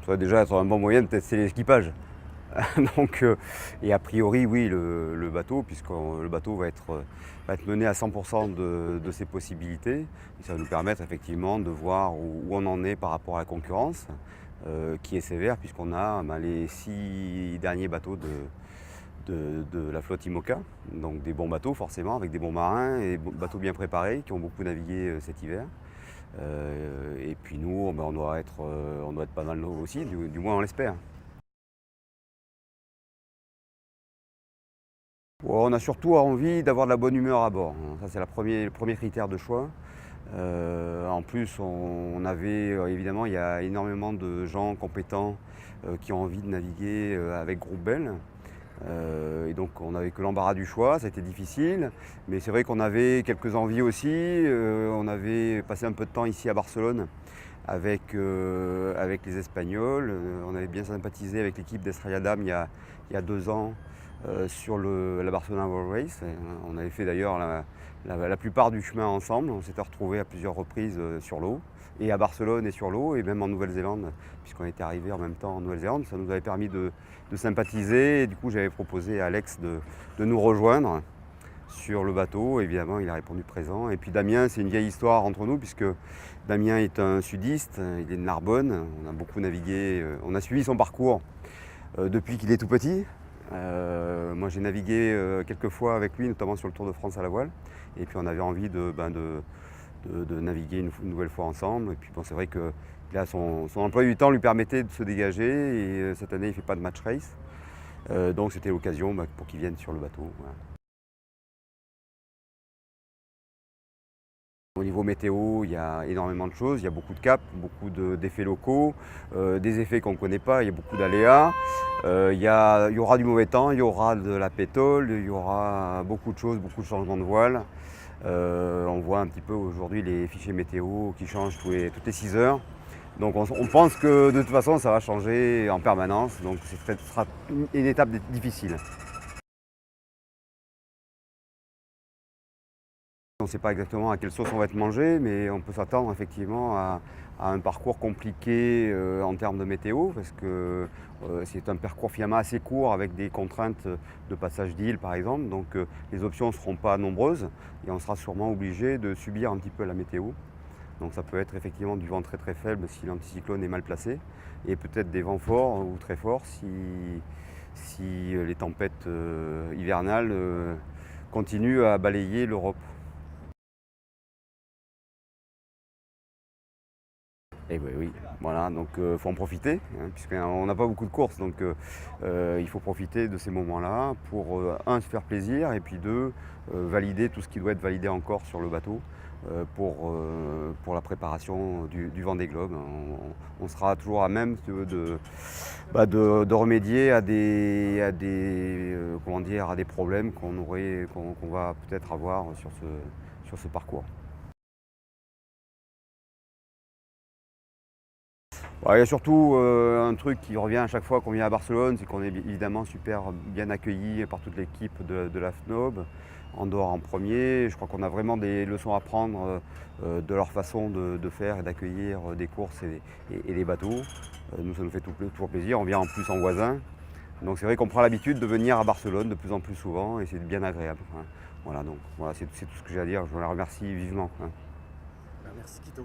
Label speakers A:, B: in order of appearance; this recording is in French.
A: Ça va déjà être un bon moyen de tester l'équipage. Donc, et a priori, oui, le bateau, puisque le bateau va être mené à 100% de ses possibilités. Et ça va nous permettre effectivement de voir où on en est par rapport à la concurrence, qui est sévère, puisqu'on a les 6 derniers bateaux de la flotte IMOCA. Donc des bons bateaux forcément, avec des bons marins et bateaux bien préparés, qui ont beaucoup navigué cet hiver. Et puis nous, on doit être pas mal aussi, du moins on l'espère. On a surtout envie d'avoir de la bonne humeur à bord. Ça, c'est le premier critère de choix. En plus, on avait évidemment, il y a énormément de gens compétents qui ont envie de naviguer avec Groupe Bell. Et donc, on n'avait que l'embarras du choix, ça a été difficile. Mais c'est vrai qu'on avait quelques envies aussi. On avait passé un peu de temps ici à Barcelone avec les Espagnols. On avait bien sympathisé avec l'équipe d'Estrella Damm il y a 2 ans. Sur la Barcelona World Race. On avait fait d'ailleurs la plupart du chemin ensemble. On s'était retrouvés à plusieurs reprises sur l'eau, et à Barcelone et sur l'eau, et même en Nouvelle-Zélande, puisqu'on était arrivés en même temps en Nouvelle-Zélande. Ça nous avait permis de sympathiser, et du coup j'avais proposé à Alex de nous rejoindre sur le bateau. Évidemment, il a répondu présent. Et puis Damien, c'est une vieille histoire entre nous, puisque Damien est un sudiste, il est de Narbonne. On a beaucoup navigué, on a suivi son parcours depuis qu'il est tout petit. Moi j'ai navigué quelques fois avec lui, notamment sur le Tour de France à la voile. Et puis on avait envie de naviguer une nouvelle fois ensemble. Et puis bon, c'est vrai que là, son emploi du temps lui permettait de se dégager. Et cette année il ne fait pas de match race. Donc c'était l'occasion pour qu'il vienne sur le bateau. Voilà. Au niveau météo, il y a énormément de choses, il y a beaucoup de caps, beaucoup d'effets locaux, des effets qu'on ne connaît pas, il y a beaucoup d'aléas. Il y aura du mauvais temps, il y aura de la pétole, il y aura beaucoup de choses, beaucoup de changements de voile. On voit un petit peu aujourd'hui les fichiers météo qui changent toutes les 6 heures. Donc on pense que de toute façon ça va changer en permanence, donc ce sera une étape difficile. On ne sait pas exactement à quelle sauce on va être mangé, mais on peut s'attendre effectivement à un parcours compliqué en termes de météo, parce que c'est un parcours finalement assez court avec des contraintes de passage d'île par exemple. Donc les options ne seront pas nombreuses et on sera sûrement obligé de subir un petit peu la météo. Donc ça peut être effectivement du vent très très faible si l'anticyclone est mal placé, et peut-être des vents forts ou très forts si les tempêtes hivernales continuent à balayer l'Europe. Eh oui, oui, voilà, donc il faut en profiter, hein, puisqu'on n'a pas beaucoup de courses, donc il faut profiter de ces moments-là pour, un, se faire plaisir, et puis deux, valider tout ce qui doit être validé encore sur le bateau pour la préparation du Vendée Globe. On sera toujours à même de remédier à des problèmes qu'on va peut-être avoir sur ce parcours. Ouais, il y a surtout un truc qui revient à chaque fois qu'on vient à Barcelone, c'est qu'on est évidemment super bien accueilli par toute l'équipe de la FNOB, Andorre en premier. Je crois qu'on a vraiment des leçons à prendre de leur façon de faire et d'accueillir des courses et les bateaux. Nous, ça nous fait toujours plaisir. On vient en plus en voisin. Donc c'est vrai qu'on prend l'habitude de venir à Barcelone de plus en plus souvent, et c'est bien agréable, hein. Voilà, donc voilà, c'est tout ce que j'ai à dire. Je vous la remercie vivement, hein.
B: Merci Quito.